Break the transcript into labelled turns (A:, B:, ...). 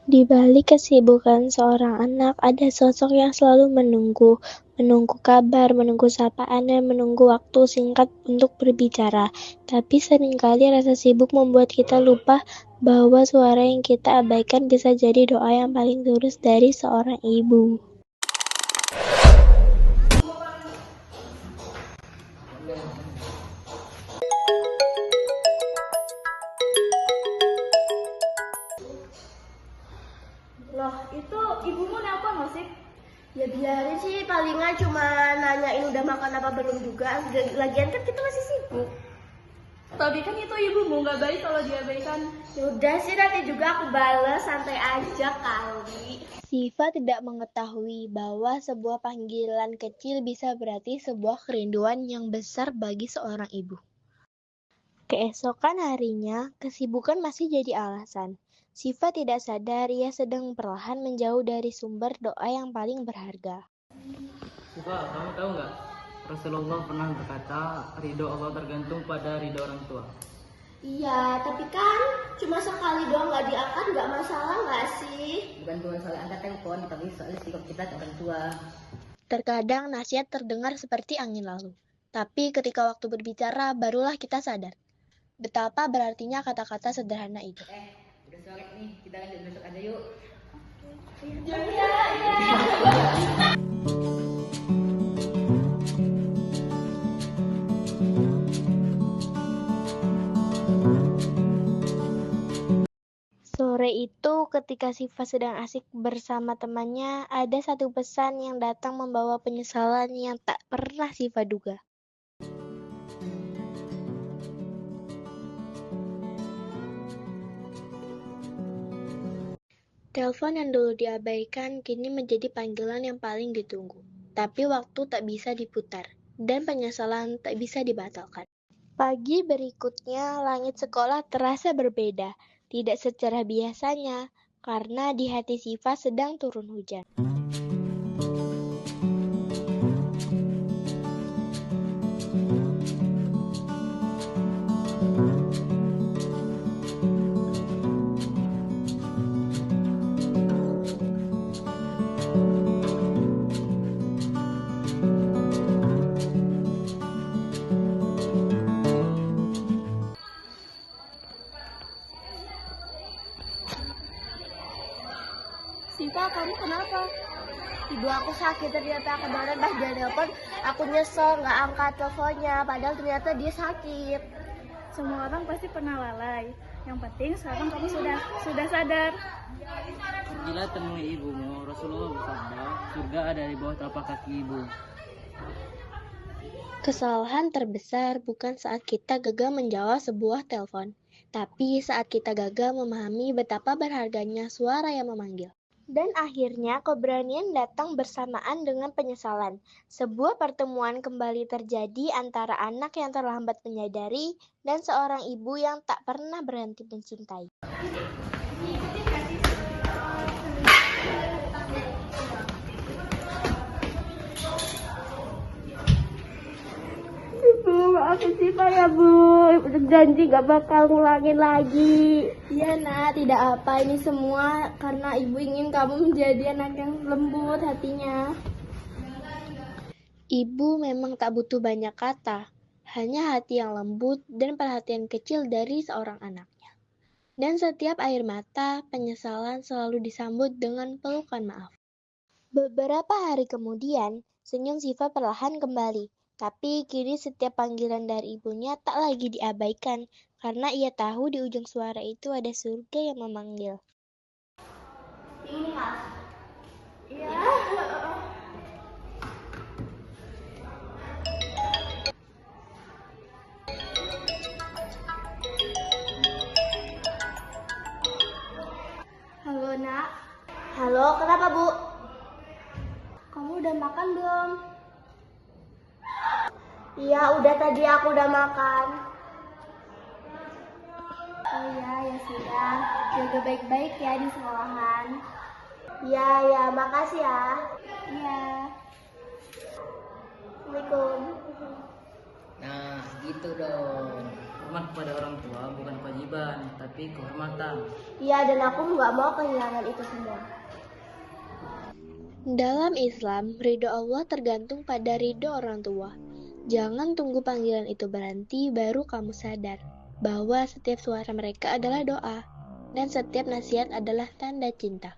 A: Di balik kesibukan seorang anak, ada sosok yang selalu menunggu, menunggu kabar, menunggu sapaan, dan menunggu waktu singkat untuk berbicara. Tapi seringkali rasa sibuk membuat kita lupa bahwa suara yang kita abaikan bisa jadi doa yang paling tulus dari seorang ibu.
B: Loh, itu ibumu nelpon nggak sih?
C: Ya biarin sih, palingan cuma nanyain udah makan apa belum juga. Lagian kan kita masih sibuk.
B: Tapi kan itu ibumu, nggak baik kalau diabaikan.
C: Ya udah sih, nanti juga aku bales, santai aja kali.
A: Siva tidak mengetahui bahwa sebuah panggilan kecil bisa berarti sebuah kerinduan yang besar bagi seorang ibu. Keesokan harinya, kesibukan masih jadi alasan. Siva tidak sadar ia sedang perlahan menjauh dari sumber doa yang paling berharga.
D: Siva, kamu tahu nggak? Rasulullah pernah berkata, ridho Allah tergantung pada ridho orang tua.
C: Iya, tapi kan cuma sekali doang nggak diangkat, nggak masalah nggak sih?
E: Bukan cuma soal angkat telepon, tapi soal sikap kita ke orang tua.
A: Terkadang nasihat terdengar seperti angin lalu. Tapi ketika waktu berbicara, barulah kita sadar betapa berartinya kata-kata sederhana itu.
E: Udah sore nih, kita lanjut besok aja yuk.
A: Sore itu, ketika Siva sedang asik bersama temannya, ada satu pesan yang datang membawa penyesalan yang tak pernah Siva duga. Telepon yang dulu diabaikan kini menjadi panggilan yang paling ditunggu. Tapi waktu tak bisa diputar, dan penyesalan tak bisa dibatalkan. Pagi berikutnya, langit sekolah terasa berbeda. Tidak secerah biasanya, karena di hati Siva sedang turun hujan.
C: Siva, kamu kenapa? Ibu aku sakit ternyata. Kemarin pas dia nelpon, aku nyesel nggak angkat teleponnya. Padahal ternyata dia sakit.
B: Semua orang pasti pernah lalai. Yang penting sekarang kamu sudah sadar.
D: Pergilah temui ibumu, Rasulullah bersabda, surga ada di bawah telapak kaki ibu.
A: Kesalahan terbesar bukan saat kita gagal menjawab sebuah telepon, tapi saat kita gagal memahami betapa berharganya suara yang memanggil. Dan akhirnya keberanian datang bersamaan dengan penyesalan. Sebuah pertemuan kembali terjadi antara anak yang terlambat menyadari dan seorang ibu yang tak pernah berhenti mencintai.
C: Bu, maafin Siva ya Bu. Janji gak bakal ngulangin lagi.
A: Iya nak, tidak apa, ini semua karena ibu ingin kamu menjadi anak yang lembut hatinya. Ibu memang tak butuh banyak kata, hanya hati yang lembut dan perhatian kecil dari seorang anaknya. Dan setiap air mata, penyesalan selalu disambut dengan pelukan maaf. Beberapa hari kemudian, senyum Siva perlahan kembali. Tapi kini setiap panggilan dari ibunya tak lagi diabaikan, karena ia tahu di ujung suara itu ada surga yang memanggil.
C: Ini Mas. Iya.
A: Halo nak,
C: Halo, kenapa Bu?
A: kamu udah makan belum?
C: Iya, udah tadi aku udah makan.
A: Oh ya sudah, jaga baik-baik ya di sekolahan.
C: Iya, ya, makasih ya.
A: Iya.
C: Assalamualaikum.
E: Nah, gitu dong.
D: Hormat kepada orang tua bukan kewajiban, tapi kehormatan.
C: Iya, dan aku nggak mau kehilangan itu semua.
A: Dalam Islam, ridho Allah tergantung pada ridho orang tua. Jangan tunggu panggilan itu berhenti baru kamu sadar bahwa setiap suara mereka adalah doa dan setiap nasihat adalah tanda cinta.